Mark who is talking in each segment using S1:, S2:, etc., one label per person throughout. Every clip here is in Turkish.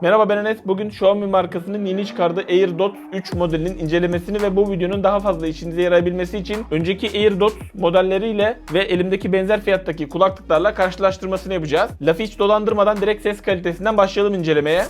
S1: Merhaba, ben Enes. Bugün Xiaomi markasının yeni çıkardığı AirDots 3 modelinin incelemesini ve bu videonun daha fazla işinize yarayabilmesi için önceki AirDots modelleriyle ve elimdeki benzer fiyattaki kulaklıklarla karşılaştırmasını yapacağız. Lafı hiç dolandırmadan direkt ses kalitesinden başlayalım incelemeye.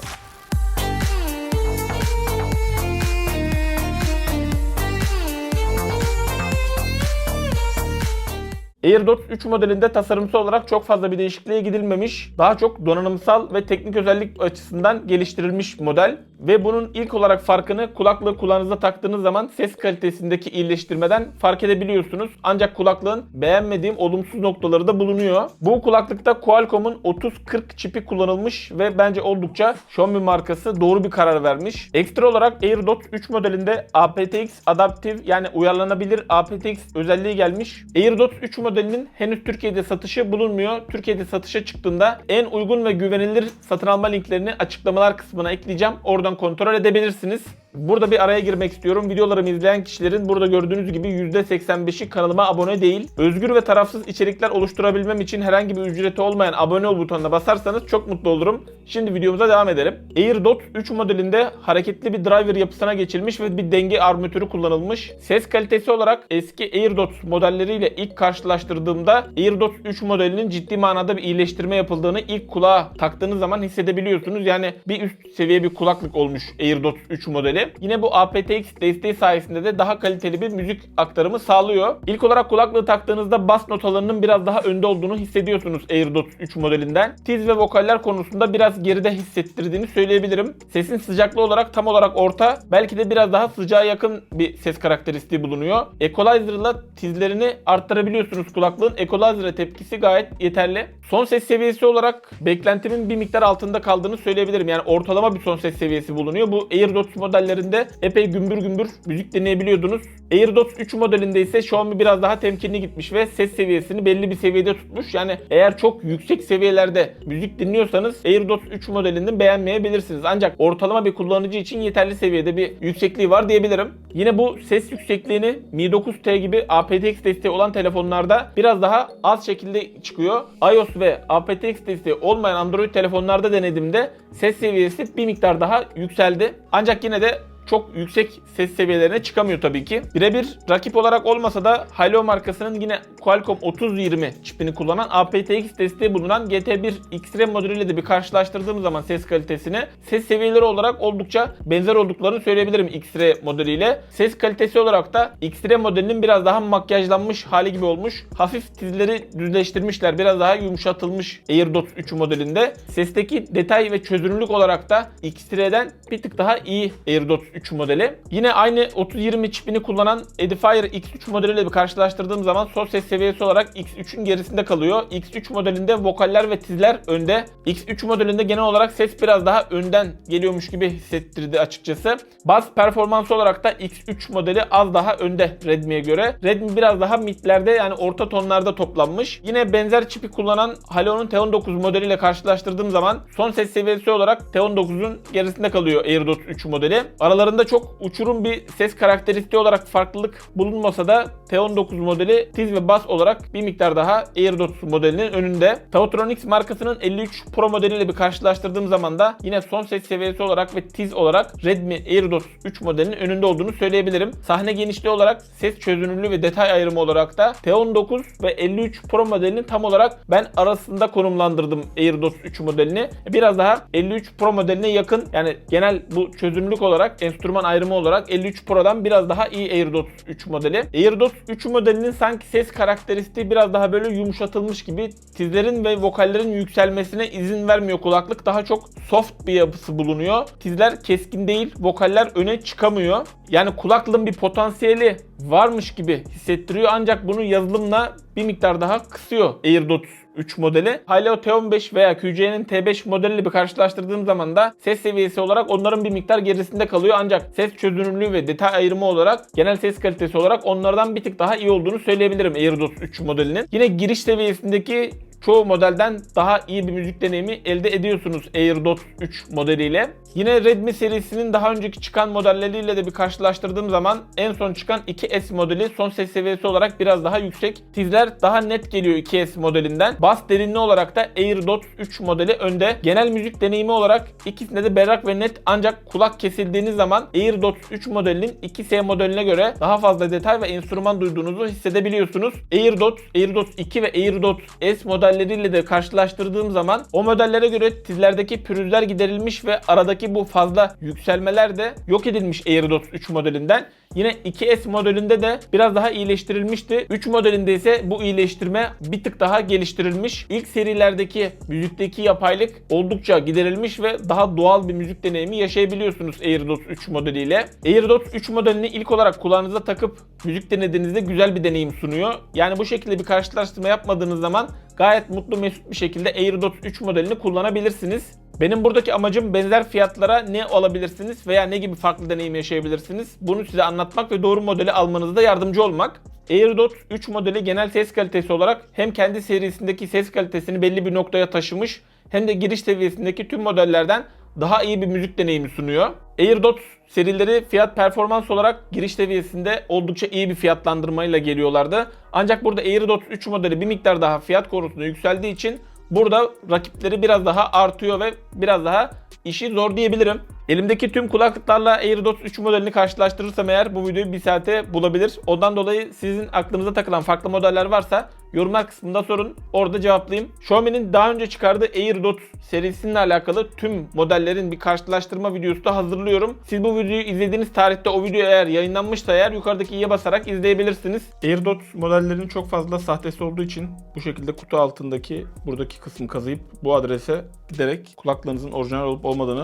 S1: AirDots 3 modelinde tasarımsal olarak çok fazla bir değişikliğe gidilmemiş. Daha çok donanımsal ve teknik özellik açısından geliştirilmiş model. Ve bunun ilk olarak farkını kulaklığı kulağınıza taktığınız zaman ses kalitesindeki iyileştirmeden fark edebiliyorsunuz. Ancak kulaklığın beğenmediğim olumsuz noktaları da bulunuyor. Bu kulaklıkta Qualcomm'un 3040 çipi kullanılmış ve bence oldukça Xiaomi markası doğru bir karar vermiş. Ekstra olarak AirDots 3 modelinde aptX Adaptive yani uyarlanabilir aptX özelliği gelmiş. AirDots 3 modelinin henüz Türkiye'de satışı bulunmuyor. Türkiye'de satışa çıktığında en uygun ve güvenilir satın alma linklerini açıklamalar kısmına ekleyeceğim. Oradan kontrol edebilirsiniz. Burada bir araya girmek istiyorum. Videolarımı izleyen kişilerin burada gördüğünüz gibi %85'i kanalıma abone değil. Özgür ve tarafsız içerikler oluşturabilmem için herhangi bir ücreti olmayan abone ol butonuna basarsanız çok mutlu olurum. Şimdi videomuza devam edelim. AirDots 3 modelinde hareketli bir driver yapısına geçilmiş ve bir denge armatürü kullanılmış. Ses kalitesi olarak eski AirDots modelleriyle ilk karşılaştırdığımda AirDots 3 modelinin ciddi manada bir iyileştirme yapıldığını ilk kulağa taktığınız zaman hissedebiliyorsunuz. Yani bir üst seviye bir kulaklık olmuş AirDots 3 modeli. Yine bu aptX desteği sayesinde de daha kaliteli bir müzik aktarımı sağlıyor. İlk olarak kulaklığı taktığınızda bas notalarının biraz daha önde olduğunu hissediyorsunuz AirDots 3 modelinden. Tiz ve vokaller konusunda biraz geride hissettirdiğini söyleyebilirim. Sesin sıcaklığı olarak tam olarak orta, belki de biraz daha sıcağa yakın bir ses karakteristiği bulunuyor. Equalizer'la tizlerini arttırabiliyorsunuz kulaklığın. Equalizer'a tepkisi gayet yeterli. Son ses seviyesi olarak beklentimin bir miktar altında kaldığını söyleyebilirim. Yani ortalama bir son ses seviyesi bulunuyor. Bu AirDots modellerinde epey gümbür gümbür müzik dinleyebiliyordunuz. AirDots 3 modelinde ise Xiaomi biraz daha temkinli gitmiş ve ses seviyesini belli bir seviyede tutmuş. Yani eğer çok yüksek seviyelerde müzik dinliyorsanız AirDots 3 modelini beğenmeyebilirsiniz. Ancak ortalama bir kullanıcı için yeterli seviyede bir yüksekliği var diyebilirim. Yine bu ses yüksekliğini Mi 9T gibi aptX desteği olan telefonlarda biraz daha az şekilde çıkıyor. iOS ve aptX desteği olmayan Android telefonlarda denediğimde ses seviyesi bir miktar daha yükseldi. Ancak yine de çok yüksek ses seviyelerine çıkamıyor tabii ki. Birebir rakip olarak olmasa da Halo markasının yine Qualcomm 3020 çipini kullanan aptX desteği bulunan GT1 X-Ray modeliyle de bir karşılaştırdığım zaman ses kalitesini, ses seviyeleri olarak oldukça benzer olduklarını söyleyebilirim X-Ray modeliyle. Ses kalitesi olarak da X-Ray modelinin biraz daha makyajlanmış hali gibi olmuş. Hafif tizleri düzleştirmişler. Biraz daha yumuşatılmış AirDots 3 modelinde. Sesteki detay ve çözünürlük olarak da X-Ray'den bir tık daha iyi AirDots 3 modeli. Yine aynı 3020 çipini kullanan Edifier X3 modeliyle bir karşılaştırdığım zaman son ses seviyesi olarak X3'ün gerisinde kalıyor. X3 modelinde vokaller ve tizler önde. X3 modelinde genel olarak ses biraz daha önden geliyormuş gibi hissettirdi açıkçası. Bas performansı olarak da X3 modeli az daha önde Redmi'ye göre. Redmi biraz daha midlerde yani orta tonlarda toplanmış. Yine benzer çipi kullanan Halo'nun T19 modeliyle karşılaştırdığım zaman son ses seviyesi olarak T19'un gerisinde kalıyor AirDots 3 modeli. Aralarında çok uçurum bir ses karakteristiği olarak farklılık bulunmasa da T19 modeli tiz ve bas olarak bir miktar daha AirDots modelinin önünde. Tautronics markasının 53 Pro modeliyle bir karşılaştırdığım zaman da yine son ses seviyesi olarak ve tiz olarak Redmi AirDots 3 modelinin önünde olduğunu söyleyebilirim. Sahne genişliği olarak, ses çözünürlüğü ve detay ayrımı olarak da T19 ve 53 Pro modelini tam olarak ben arasında konumlandırdım AirDots 3 modelini. Biraz daha 53 Pro modeline yakın, yani genel bu çözünürlük olarak, enstrüman ayrımı olarak 53 Pro'dan biraz daha iyi AirDots 3 modeli. AirDots 3 modelinin sanki ses karakteristiği biraz daha böyle yumuşatılmış gibi, tizlerin ve vokallerin yükselmesine izin vermiyor kulaklık. Daha çok soft bir yapısı bulunuyor. Tizler keskin değil, vokaller öne çıkamıyor. Yani kulaklığın bir potansiyeli varmış gibi hissettiriyor ancak bunu yazılımla bir miktar daha kısıyor AirDots 3 modeli. Halo T15 veya QC'nin T5 modeliyle bir karşılaştırdığım zaman da ses seviyesi olarak onların bir miktar gerisinde kalıyor ancak ses çözünürlüğü ve detay ayrımı olarak, genel ses kalitesi olarak onlardan bir tık daha iyi olduğunu söyleyebilirim AirDots 3 modelinin. Yine giriş seviyesindeki çoğu modelden daha iyi bir müzik deneyimi elde ediyorsunuz AirDots 3 modeliyle. Yine Redmi serisinin daha önceki çıkan modelleriyle de bir karşılaştırdığım zaman en son çıkan 2S modeli son ses seviyesi olarak biraz daha yüksek. Tizler daha net geliyor 2S modelinden. Bas derinliği olarak da AirDots 3 modeli önde. Genel müzik deneyimi olarak ikisinde de berrak ve net, ancak kulak kesildiğiniz zaman AirDots 3 modelinin 2S modeline göre daha fazla detay ve enstrüman duyduğunuzu hissedebiliyorsunuz. AirDots 2 ve AirDots S modelleriyle de karşılaştırdığım zaman o modellere göre tizlerdeki pürüzler giderilmiş ve aradaki bu fazla yükselmeler de yok edilmiş AirDots 3 modelinden. Yine 2S modelinde de biraz daha iyileştirilmişti. 3 modelinde ise bu iyileştirme bir tık daha geliştirilmiş. İlk serilerdeki müzikteki yapaylık oldukça giderilmiş ve daha doğal bir müzik deneyimi yaşayabiliyorsunuz AirDots 3 modeliyle. AirDots 3 modelini ilk olarak kulağınıza takıp müzik dinlediğinizde güzel bir deneyim sunuyor. Yani bu şekilde bir karşılaştırma yapmadığınız zaman gayet mutlu mesut bir şekilde AirDots 3 modelini kullanabilirsiniz. Benim buradaki amacım benzer fiyatlara ne alabilirsiniz veya ne gibi farklı deneyim yaşayabilirsiniz, bunu size anlatmak ve doğru modeli almanızda yardımcı olmak. AirDots 3 modeli genel ses kalitesi olarak hem kendi serisindeki ses kalitesini belli bir noktaya taşımış, hem de giriş seviyesindeki tüm modellerden daha iyi bir müzik deneyimi sunuyor. AirDots serileri fiyat performans olarak giriş seviyesinde oldukça iyi bir fiyatlandırmayla geliyorlardı. Ancak burada AirDots 3 modeli bir miktar daha fiyat konusunda yükseldiği için burada rakipleri biraz daha artıyor ve biraz daha işi zor diyebilirim. Elimdeki tüm kulaklıklarla AirDots 3 modelini karşılaştırırsam eğer bu videoyu bir saate bulabilir. Ondan dolayı sizin aklınıza takılan farklı modeller varsa yorumlar kısmında sorun, orada cevaplayayım. Xiaomi'nin daha önce çıkardığı AirDots serisinin alakalı tüm modellerin bir karşılaştırma videosu da hazırlıyorum. Siz bu videoyu izlediğiniz tarihte o video eğer yayınlanmışsa eğer yukarıdaki i'ye basarak izleyebilirsiniz. AirDots modellerin çok fazla sahtesi olduğu için bu şekilde kutu altındaki buradaki kısmı kazıyıp bu adrese giderek kulaklığınızın orijinal olup olmadığını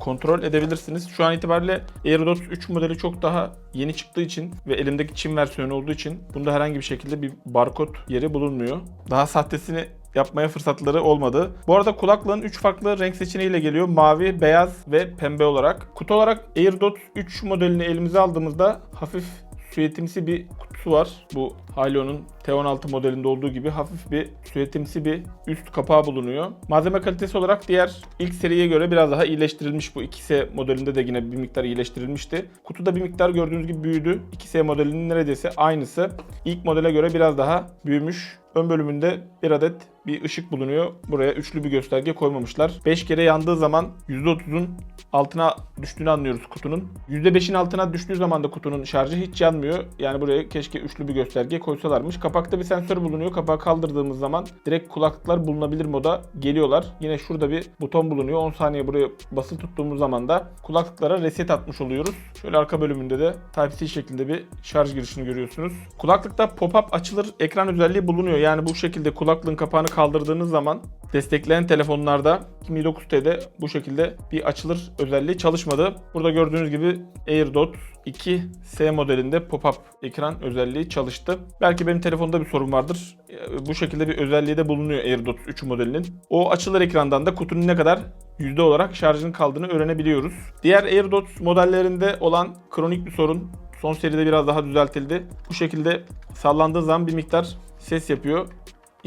S1: kontrol edebilirsiniz. Şu an itibariyle AirDots 3 modeli çok daha yeni çıktığı için ve elimdeki Çin versiyonu olduğu için bunda herhangi bir şekilde bir barkod yeri bulunmuyor. Daha sahtesini yapmaya fırsatları olmadı. Bu arada kulaklığın 3 farklı renk seçeneğiyle geliyor. Mavi, beyaz ve pembe olarak. Kutu olarak AirDots 3 modelini elimize aldığımızda hafif süetimsi bir kutusu var. Bu Halo'nun T16 modelinde olduğu gibi hafif bir süetimsi bir üst kapağı bulunuyor. Malzeme kalitesi olarak diğer ilk seriye göre biraz daha iyileştirilmiş. Bu 2S modelinde de yine bir miktar iyileştirilmişti. Kutuda bir miktar gördüğünüz gibi büyüdü. 2S modelinin neredeyse aynısı. İlk modele göre biraz daha büyümüş. Ön bölümünde bir adet bir ışık bulunuyor. Buraya üçlü bir gösterge koymamışlar. 5 kere yandığı zaman %30'un altına düştüğünü anlıyoruz kutunun. %5'in altına düştüğü zaman da kutunun şarjı hiç yanmıyor. Yani buraya keşke üçlü bir gösterge koysalarmış. Kapakta bir sensör bulunuyor. Kapağı kaldırdığımız zaman direkt kulaklıklar bulunabilir moda geliyorlar. Yine şurada bir buton bulunuyor. 10 saniye buraya basılı tuttuğumuz zaman da kulaklıklara reset atmış oluyoruz. Şöyle arka bölümünde de Type-C şeklinde bir şarj girişini görüyorsunuz. Kulaklıkta pop-up açılır ekran özelliği bulunuyor. Yani bu şekilde kulaklığın kapağını kaldırdığınız zaman destekleyen telefonlarda Mi 9T'de bu şekilde bir açılır özelliği çalışmadı. Burada gördüğünüz gibi AirDots 2S modelinde pop-up ekran özelliği çalıştı. Belki benim telefonda bir sorun vardır. Bu şekilde bir özelliği de bulunuyor AirDots 3 modelinin. O açılır ekrandan da kutunun ne kadar yüzde olarak şarjın kaldığını öğrenebiliyoruz. Diğer AirDots modellerinde olan kronik bir sorun son seride biraz daha düzeltildi. Bu şekilde sallandığı zaman bir miktar ses yapıyor.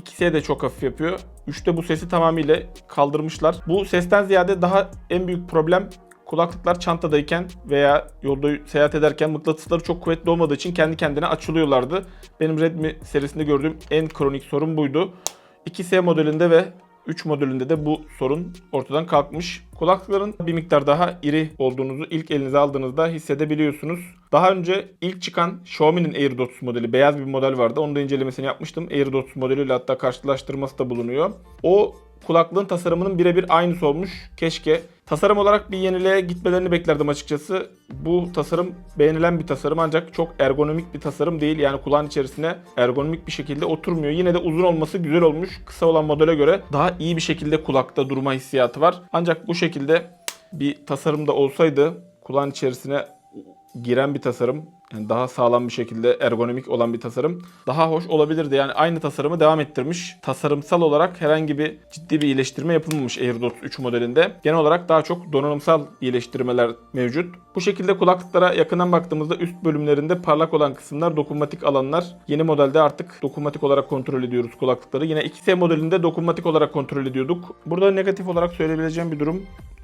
S1: 2S de çok hafif yapıyor. 3'te bu sesi tamamıyla kaldırmışlar. Bu sesten ziyade daha en büyük problem kulaklıklar çantadayken veya yolda seyahat ederken mıknatısları çok kuvvetli olmadığı için kendi kendine açılıyorlardı. Benim Redmi serisinde gördüğüm en kronik sorun buydu. 2S modelinde ve 3 modelinde de bu sorun ortadan kalkmış. Kulaklıkların bir miktar daha iri olduğunuzu ilk elinize aldığınızda hissedebiliyorsunuz. Daha önce ilk çıkan Xiaomi'nin AirDots modeli, beyaz bir model vardı. Onun da incelemesini yapmıştım. AirDots modeliyle hatta karşılaştırması da bulunuyor. O kulaklığın tasarımının birebir aynısı olmuş. Keşke. Tasarım olarak bir yeniliğe gitmelerini beklerdim açıkçası. Bu tasarım beğenilen bir tasarım ancak çok ergonomik bir tasarım değil. Yani kulağın içerisine ergonomik bir şekilde oturmuyor. Yine de uzun olması güzel olmuş. Kısa olan modele göre daha iyi bir şekilde kulakta durma hissiyatı var. Ancak bu şekilde bir tasarımda olsaydı kulağın içerisine giren bir tasarım. Yani daha sağlam bir şekilde ergonomik olan bir tasarım. Daha hoş olabilirdi. Yani aynı tasarımı devam ettirmiş. Tasarımsal olarak herhangi bir ciddi bir iyileştirme yapılmamış AirDots 3 modelinde. Genel olarak daha çok donanımsal iyileştirmeler mevcut. Bu şekilde kulaklıklara yakından baktığımızda üst bölümlerinde parlak olan kısımlar dokunmatik alanlar. Yeni modelde artık dokunmatik olarak kontrol ediyoruz kulaklıkları. Yine 2S modelinde dokunmatik olarak kontrol ediyorduk. Burada negatif olarak söyleyebileceğim bir durum.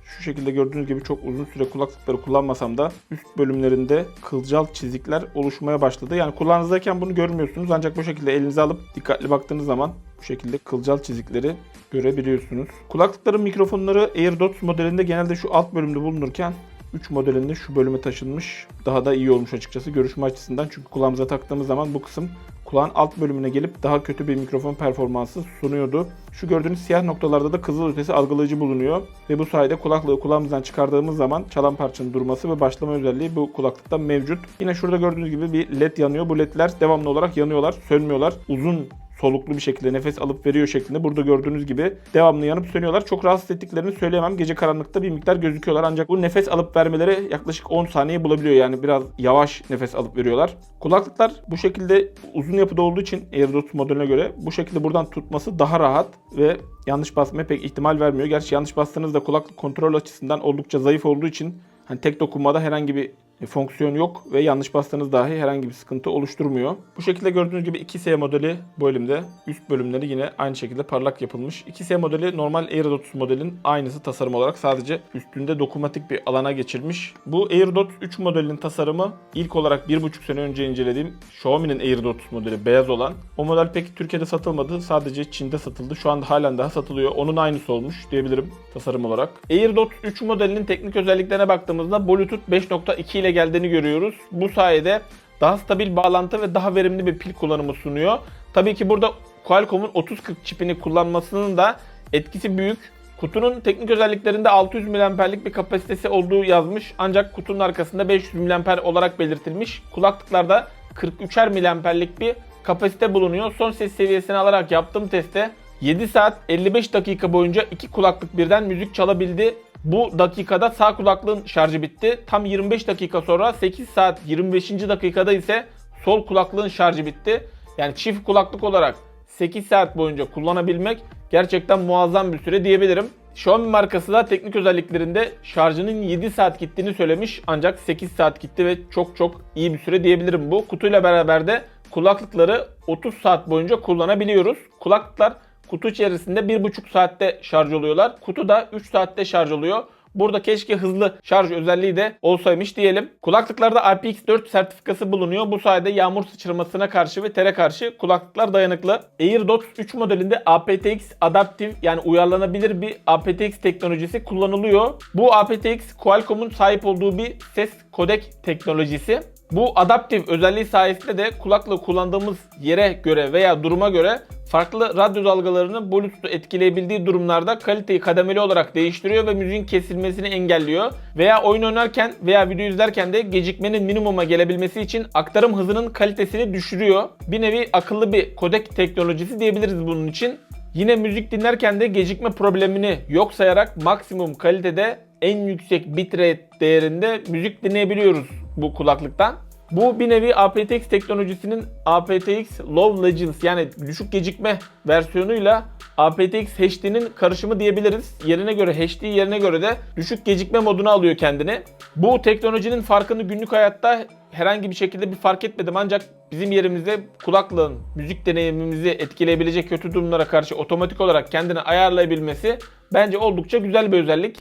S1: Şu şekilde gördüğünüz gibi çok uzun süre kulaklıkları kullanmasam da üst bölümlerinde kılcal çizikler oluşmaya başladı. Yani kulağınızdayken bunu görmüyorsunuz ancak bu şekilde elinize alıp dikkatli baktığınız zaman bu şekilde kılcal çizikleri görebiliyorsunuz. Kulaklıkların mikrofonları AirDots modelinde genelde şu alt bölümde bulunurken 3 modelinde şu bölüme taşınmış. Daha da iyi olmuş açıkçası görüşme açısından. Çünkü kulağımıza taktığımız zaman bu kısım kulağın alt bölümüne gelip daha kötü bir mikrofon performansı sunuyordu. Şu gördüğünüz siyah noktalarda da kızılötesi algılayıcı bulunuyor. Ve bu sayede kulaklığı kulağımızdan çıkardığımız zaman çalan parçanın durması ve başlama özelliği bu kulaklıkta mevcut. Yine şurada gördüğünüz gibi bir led yanıyor. Bu ledler devamlı olarak yanıyorlar, sönmüyorlar. Uzun soluklu bir şekilde nefes alıp veriyor şeklinde burada gördüğünüz gibi devamlı yanıp sönüyorlar. Çok rahatsız ettiklerini söyleyemem. Gece karanlıkta bir miktar gözüküyorlar ancak bu nefes alıp vermeleri yaklaşık 10 saniye bulabiliyor. Yani biraz yavaş nefes alıp veriyorlar. Kulaklıklar bu şekilde uzun yapıda olduğu için AirDots modeline göre bu şekilde buradan tutması daha rahat ve yanlış basmaya pek ihtimal vermiyor. Gerçi yanlış bastığınızda kulaklık kontrol açısından oldukça zayıf olduğu için hani tek dokunmada herhangi bir fonksiyon yok ve yanlış bastığınız dahi herhangi bir sıkıntı oluşturmuyor. Bu şekilde gördüğünüz gibi 2S modeli bu elimde. Üst bölümleri yine aynı şekilde parlak yapılmış. 2S modeli normal AirDots modelin aynısı tasarım olarak sadece üstünde dokunmatik bir alana geçirmiş. Bu AirDots 3 modelinin tasarımı ilk olarak 1,5 sene önce incelediğim Xiaomi'nin AirDots modeli beyaz olan. O model pek Türkiye'de satılmadı. Sadece Çin'de satıldı. Şu anda halen daha satılıyor. Onun aynısı olmuş diyebilirim tasarım olarak. AirDots 3 modelinin teknik özelliklerine baktığımızda Bluetooth 5.2 ile geldiğini görüyoruz. Bu sayede daha stabil bağlantı ve daha verimli bir pil kullanımı sunuyor. Tabii ki burada Qualcomm'un 3040 çipini kullanmasının da etkisi büyük. Kutunun teknik özelliklerinde 600 mAh'lik bir kapasitesi olduğu yazmış. Ancak kutunun arkasında 500 mAh olarak belirtilmiş. Kulaklıklarda 43'er mAh'lik bir kapasite bulunuyor. Son ses seviyesini alarak yaptığım testte 7 saat 55 dakika boyunca iki kulaklık birden müzik çalabildi. Bu dakikada sağ kulaklığın şarjı bitti. Tam 25 dakika sonra 8 saat 25. dakikada ise sol kulaklığın şarjı bitti. Yani çift kulaklık olarak 8 saat boyunca kullanabilmek gerçekten muazzam bir süre diyebilirim. Xiaomi markası da teknik özelliklerinde şarjının 7 saat gittiğini söylemiş ancak 8 saat gitti ve çok iyi bir süre diyebilirim bu. Kutuyla beraber de kulaklıkları 30 saat boyunca kullanabiliyoruz. Kulaklıklar kutu içerisinde 1,5 saatte şarj oluyorlar. Kutu da 3 saatte şarj oluyor. Burada keşke hızlı şarj özelliği de olsaymış diyelim. Kulaklıklarda IPX4 sertifikası bulunuyor. Bu sayede yağmur sıçramasına karşı ve tere karşı kulaklıklar dayanıklı. AirDots 3 modelinde aptX adaptif yani uyarlanabilir bir aptX teknolojisi kullanılıyor. Bu aptX Qualcomm'un sahip olduğu bir ses kodek teknolojisi. Bu adaptif özelliği sayesinde de kulaklığı kullandığımız yere göre veya duruma göre farklı radyo dalgalarını Bluetooth'u etkileyebildiği durumlarda kaliteyi kademeli olarak değiştiriyor ve müziğin kesilmesini engelliyor. Veya oyun oynarken veya video izlerken de gecikmenin minimuma gelebilmesi için aktarım hızının kalitesini düşürüyor. Bir nevi akıllı bir kodek teknolojisi diyebiliriz bunun için. Yine müzik dinlerken de gecikme problemini yok sayarak maksimum kalitede en yüksek bitrate değerinde müzik dinleyebiliyoruz bu kulaklıktan. Bu bir nevi aptX teknolojisinin aptX Low Latency yani düşük gecikme versiyonuyla aptX HD'nin karışımı diyebiliriz. Yerine göre HD, yerine göre de düşük gecikme moduna alıyor kendini. Bu teknolojinin farkını günlük hayatta herhangi bir şekilde bir fark etmedim ancak bizim yerimizde kulaklığın müzik deneyimimizi etkileyebilecek kötü durumlara karşı otomatik olarak kendini ayarlayabilmesi bence oldukça güzel bir özellik.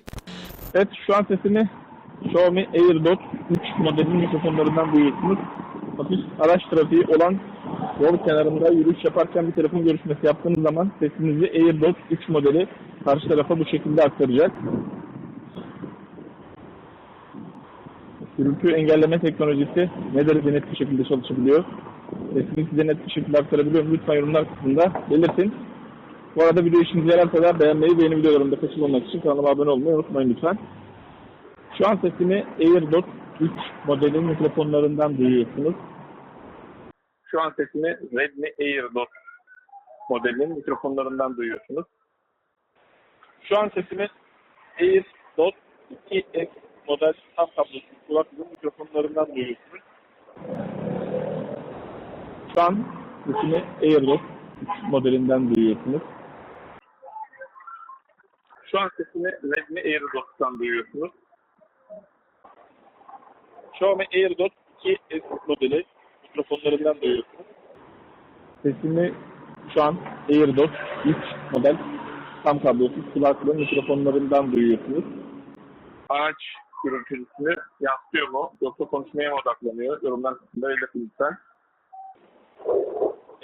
S1: Evet, şu an sesimi Xiaomi AirDots 3 modelinin mikrofonlarından duyuyorsunuz. Hafif araç trafiği olan yol kenarında yürüyüş yaparken bir telefon görüşmesi yaptığınız zaman sesinizi AirDots 3 modeli karşı tarafa bu şekilde aktaracak. Gürültü engelleme teknolojisi ne derece net bir şekilde çalışabiliyor? Sesini size net bir şekilde aktarabiliyor mu? Lütfen yorumlar kısmında belirtin. Bu arada video işinize yararsa da beğenmeyi ve yeni videolarımda kaçırmamak için kanalıma abone olmayı unutmayın lütfen. Şu an sesimi AirDots 3 modelin mikrofonlarından duyuyorsunuz. Şu an sesimi Redmi AirDots modelinin mikrofonlarından duyuyorsunuz. Şu an sesimi AirDots 2X model tam kablosuz kulaklığın mikrofonlarından duyuyorsunuz. Şu an sesimi AirDots 3 modelinden duyuyorsunuz. Şu an sesimi Redmi AirDots'tan duyuyorsunuz. Xiaomi AirDots 2S modeli mikrofonlarından duyuyorsunuz. Sesimi şu an AirDots 3 model tam kablosuz kulaklığın mikrofonlarından duyuyorsunuz. Araç görüntüsünü yansıtıyor mu yoksa konuşmaya mı odaklanıyor? Yorumlar kısmında belirtin lütfen.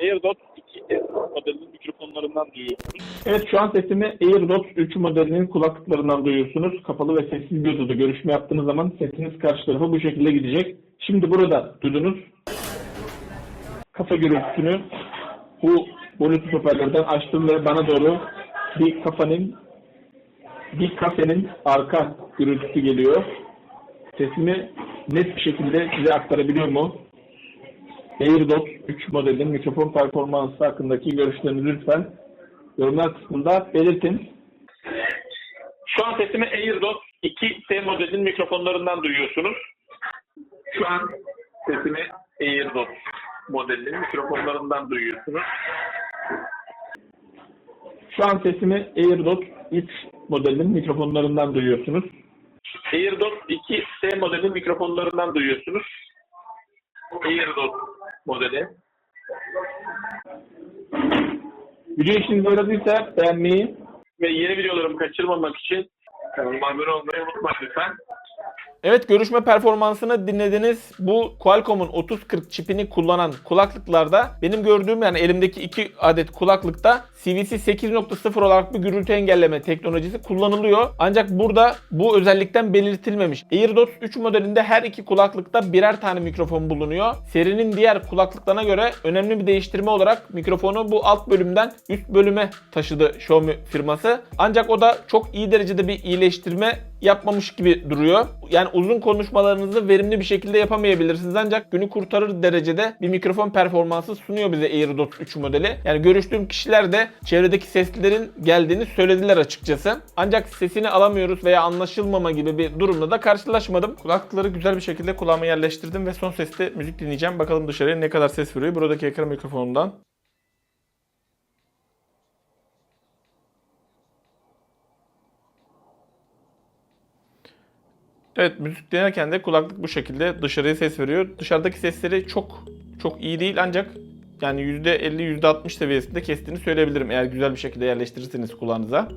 S1: AirDots 2S modelinin mikrofonlarından duyuyorsunuz. Evet, şu an sesimi AirDots 3 modelinin kulaklıklarından duyuyorsunuz. Kapalı ve sessiz bir odada görüşme yaptığınız zaman sesiniz karşı tarafa bu şekilde gidecek. Şimdi burada duydunuz. Kafa gürültüsünü bu Bluetooth hoparlörden açtım ve bana doğru bir kafenin arka gürültüsü geliyor. Sesimi net bir şekilde size aktarabiliyor mu? AirDots 3 modelinin mikrofon performansı hakkındaki görüşlerinizi lütfen yorumlar kısmında belirtin. Şu an sesimi AirDots 2S modelinin mikrofonlarından duyuyorsunuz. Şu an sesimi AirDots modelinin mikrofonlarından duyuyorsunuz. Şu an sesimi AirDots 3 modelinin mikrofonlarından duyuyorsunuz. AirDots 2S modelinin mikrofonlarından duyuyorsunuz. AirDots modeli. Video işinize yaradıysa beğenmeyi ve yeni videolarımı kaçırmamak için kanalıma abone olmayı unutmayın lütfen. Evet, görüşme performansını dinlediniz. Bu Qualcomm'un 3040 çipini kullanan kulaklıklarda benim gördüğüm, yani elimdeki 2 adet kulaklıkta CVC 8.0 olarak bir gürültü engelleme teknolojisi kullanılıyor. Ancak burada bu özellikten belirtilmemiş. AirDots 3 modelinde her iki kulaklıkta birer tane mikrofon bulunuyor. Serinin diğer kulaklıklarına göre önemli bir değiştirme olarak mikrofonu bu alt bölümden üst bölüme taşıdı Xiaomi firması. Ancak o da çok iyi derecede bir iyileştirme yapmamış gibi duruyor. Yani uzun konuşmalarınızı verimli bir şekilde yapamayabilirsiniz, ancak günü kurtarır derecede bir mikrofon performansı sunuyor bize AirDots 3 modeli. Yani görüştüğüm kişiler de çevredeki seslerin geldiğini söylediler açıkçası. Ancak sesini alamıyoruz veya anlaşılmama gibi bir durumla da karşılaşmadım. Kulaklıkları güzel bir şekilde kulağıma yerleştirdim ve son sesle müzik dinleyeceğim. Bakalım dışarıya ne kadar ses veriyor buradaki ekran mikrofonundan. Evet, müzik dinlerken de kulaklık bu şekilde dışarıya ses veriyor. Dışarıdaki sesleri çok iyi değil, ancak yani %50 %60 seviyesinde kestiğini söyleyebilirim eğer güzel bir şekilde yerleştirirseniz kulağınıza.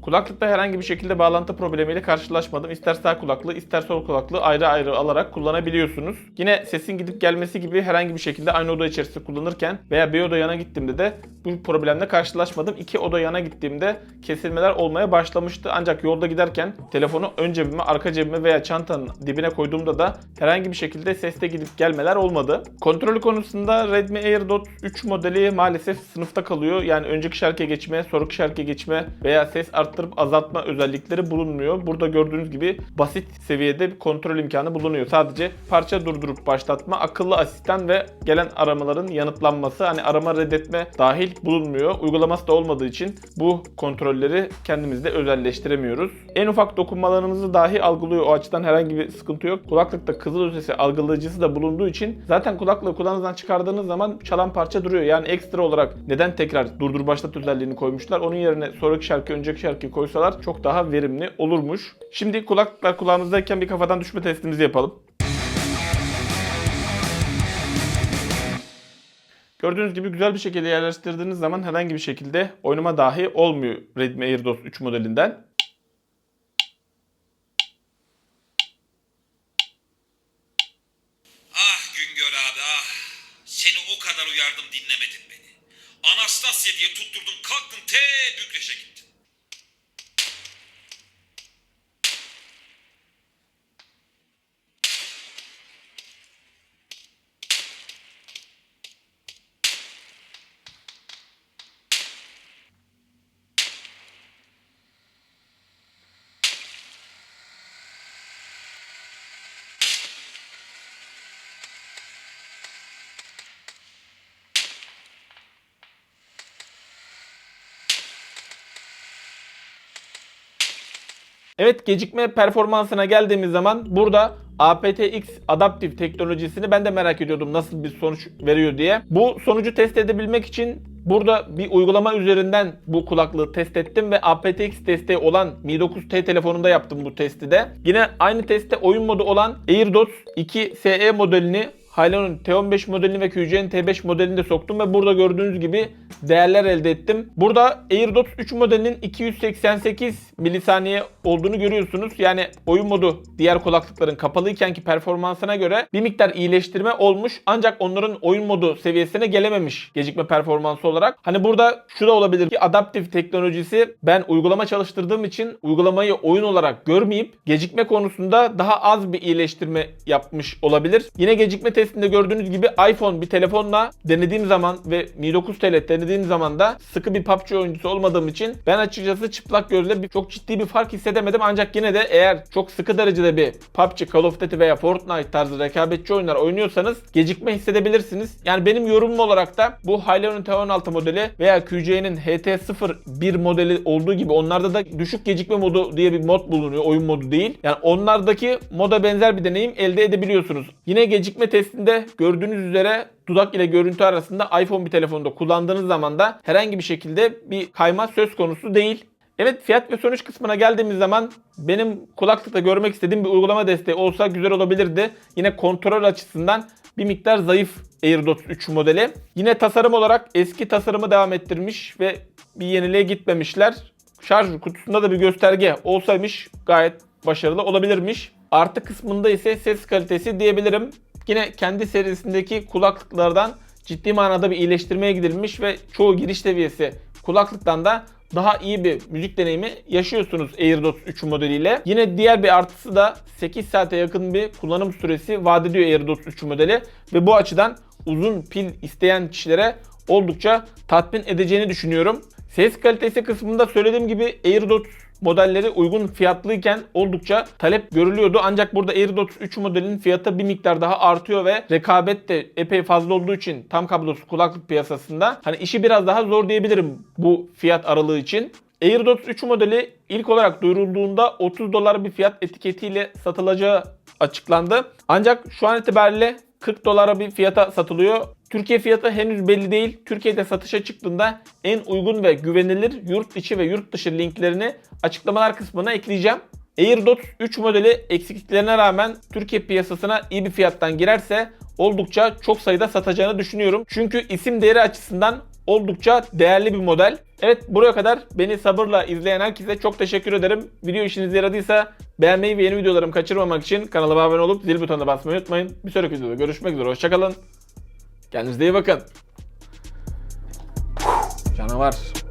S1: Kulaklıkta herhangi bir şekilde bağlantı problemiyle karşılaşmadım. İster sağ kulaklığı ister sol kulaklığı ayrı ayrı alarak kullanabiliyorsunuz. Yine sesin gidip gelmesi gibi herhangi bir şekilde aynı oda içerisinde kullanırken veya bir oda yana gittiğimde de bu problemle karşılaşmadım. 2 oda yana gittiğimde kesilmeler olmaya başlamıştı. Ancak yolda giderken telefonu ön cebime, arka cebime veya çantanın dibine koyduğumda da herhangi bir şekilde seste gidip gelmeler olmadı. Kontrolü konusunda Redmi AirDots 3 modeli maalesef sınıfta kalıyor. Yani önceki şarkıya geçme, sonraki şarkıya geçme veya ses arttırıp azaltma özellikleri bulunmuyor. Burada gördüğünüz gibi basit seviyede bir kontrol imkanı bulunuyor. Sadece parça durdurup başlatma, akıllı asistan ve gelen aramaların yanıtlanması, hani arama reddetme dahil bulunmuyor. Uygulaması da olmadığı için bu kontrolleri kendimizde özelleştiremiyoruz. En ufak dokunmalarınızı dahi algılıyor. O açıdan herhangi bir sıkıntı yok. Kulaklıkta kızılötesi algılayıcısı da bulunduğu için zaten kulaklığı kulağınızdan çıkardığınız zaman çalan parça duruyor. Yani ekstra olarak neden tekrar durdur başlat özelliğini koymuşlar? Onun yerine sonraki şarkı, önceki şarkıyı koysalar çok daha verimli olurmuş. Şimdi kulaklıklar kulağımızdayken bir kafadan düşme testimizi yapalım. Gördüğünüz gibi güzel bir şekilde yerleştirdiğiniz zaman herhangi bir şekilde oynama dahi olmuyor Redmi AirDots 3 modelinden.
S2: Ah Güngör abi ah. Seni o kadar uyardım dinlemedin beni. Anastasya diye tutturdun kalktın Bükreş'e gittin.
S1: Evet, gecikme performansına geldiğimiz zaman burada aptX adaptif teknolojisini ben de merak ediyordum nasıl bir sonuç veriyor diye. Bu sonucu test edebilmek için burada bir uygulama üzerinden bu kulaklığı test ettim ve aptX desteği olan Mi 9T telefonunda yaptım bu testi de. Yine aynı testte oyun modu olan AirDots 2 SE modelini, Hyliion'un T15 modelini ve QC'nin T5 modelini de soktum ve burada gördüğünüz gibi değerler elde ettim. Burada AirDots 3 modelinin 288 milisaniye olduğunu görüyorsunuz. Yani oyun modu diğer kulaklıkların kapalıykenki performansına göre bir miktar iyileştirme olmuş. Ancak onların oyun modu seviyesine gelememiş gecikme performansı olarak. Hani burada şu da olabilir ki adaptif teknolojisi ben uygulama çalıştırdığım için uygulamayı oyun olarak görmeyip gecikme konusunda daha az bir iyileştirme yapmış olabilir. Yine gecikme testinde gördüğünüz gibi iPhone bir telefonla denediğim zaman ve Mi 9 TL denediğim zaman da sıkı bir PUBG oyuncusu olmadığım için ben açıkçası çıplak gözle çok ciddi bir fark hissedemedim. Ancak yine de eğer çok sıkı derecede bir PUBG, Call of Duty veya Fortnite tarzı rekabetçi oyunlar oynuyorsanız gecikme hissedebilirsiniz. Yani benim yorumum olarak da bu Hyliion'un T16 modeli veya QC'nin HT01 modeli olduğu gibi onlarda da düşük gecikme modu diye bir mod bulunuyor. Oyun modu değil. Yani onlardaki moda benzer bir deneyim elde edebiliyorsunuz. Yine gecikme testinde gördüğünüz üzere dudak ile görüntü arasında iPhone bir telefonda kullandığınız zaman da herhangi bir şekilde bir kayma söz konusu değil. Evet, fiyat ve sonuç kısmına geldiğimiz zaman benim kulaklıkta görmek istediğim bir uygulama desteği olsa güzel olabilirdi. Yine kontrol açısından bir miktar zayıf AirDots 3 modeli. Yine tasarım olarak eski tasarımı devam ettirmiş ve bir yeniliğe gitmemişler. Şarj kutusunda da bir gösterge olsaymış gayet başarılı olabilirmiş. Artı kısmında ise ses kalitesi diyebilirim. Yine kendi serisindeki kulaklıklardan ciddi manada bir iyileştirmeye gidilmiş ve çoğu giriş seviyesi kulaklıktan da daha iyi bir müzik deneyimi yaşıyorsunuz AirDots 3 modeliyle. Yine diğer bir artısı da 8 saate yakın bir kullanım süresi vaat ediyor AirDots 3 modeli ve bu açıdan uzun pil isteyen kişilere oldukça tatmin edeceğini düşünüyorum. Ses kalitesi kısmında söylediğim gibi AirDots modelleri uygun fiyatlıyken oldukça talep görülüyordu. Ancak burada AirDots 3 modelinin fiyatı bir miktar daha artıyor ve rekabet de epey fazla olduğu için tam kablosuz kulaklık piyasasında hani işi biraz daha zor diyebilirim bu fiyat aralığı için. AirDots 3 modeli ilk olarak duyurulduğunda $30 bir fiyat etiketiyle satılacağı açıklandı. Ancak şu an itibariyle $40 bir fiyata satılıyor. Türkiye fiyatı henüz belli değil. Türkiye'de satışa çıktığında en uygun ve güvenilir yurt içi ve yurt dışı linklerini açıklamalar kısmına ekleyeceğim. AirDots 3 modeli eksikliklerine rağmen Türkiye piyasasına iyi bir fiyattan girerse oldukça çok sayıda satacağını düşünüyorum. Çünkü isim değeri açısından oldukça değerli bir model. Evet, buraya kadar beni sabırla izleyen herkese çok teşekkür ederim. Video işinize yaradıysa beğenmeyi ve yeni videolarımı kaçırmamak için kanalıma abone olup zil butonuna basmayı unutmayın. Bir sonraki videoda görüşmek üzere. Hoşçakalın. Kendinize iyi bakın. Canavar.